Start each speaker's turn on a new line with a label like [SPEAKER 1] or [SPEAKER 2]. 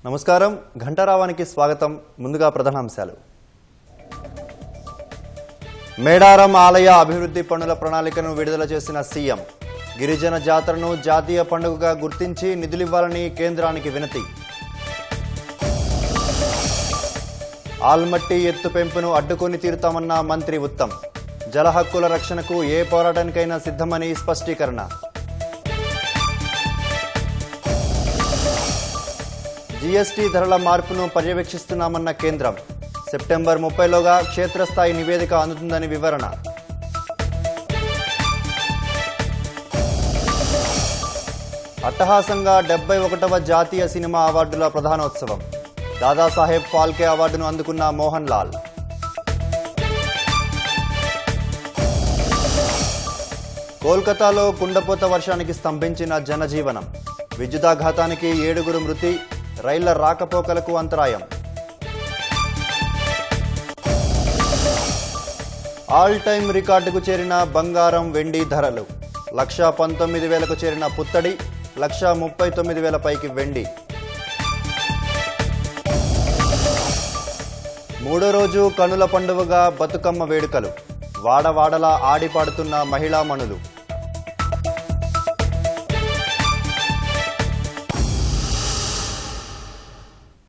[SPEAKER 1] నమస్కారం ఘంటారావానికి స్వాగతం. ముందుగా ప్రధానాంశాలు. మేడారం ఆలయ అభివృద్ధి పనుల ప్రణాళికను విడుదల చేసిన సీఎం. గిరిజన జాతరను జాతీయ పండుగగా గుర్తించి నిధులివ్వాలని కేంద్రానికి వినతి. ఆల్మట్టి ఎత్తు పెంపును అడ్డుకొని తీరుతామన్న మంత్రి ఉత్తమ్. జల హక్కుల రక్షణకు ఏ పోరాటానికైనా సిద్ధమని స్పష్టీకరణ. జీఎస్టీ ధరల మార్పును పర్యవేక్షిస్తున్నామన్న కేంద్రం. సెప్టెంబర్ 30లోగా క్షేత్రస్థాయి నివేదిక అందుతుందని వివరణ. అట్టహాసంగా 71వ జాతీయ సినిమా అవార్డుల ప్రధానోత్సవం. దాదాసాహెబ్ ఫాల్కే అవార్డును అందుకున్న మోహన్ లాల్. కోల్కతాలో కుండపోత వర్షానికి స్తంభించిన జనజీవనం. విద్యుదాఘాతానికి 7 మృతి. రైళ్ల రాకపోకలకు అంతరాయం. ఆల్ టైమ్ రికార్డుకు చేరిన బంగారం వెండి ధరలు. 1,19,000కు చేరిన పుత్తడి. 1,39,000 పైకి వెండి. మూడో రోజు కనుల పండువగా బతుకమ్మ వేడుకలు. వాడవాడలా ఆడిపాడుతున్న మహిళామణులు.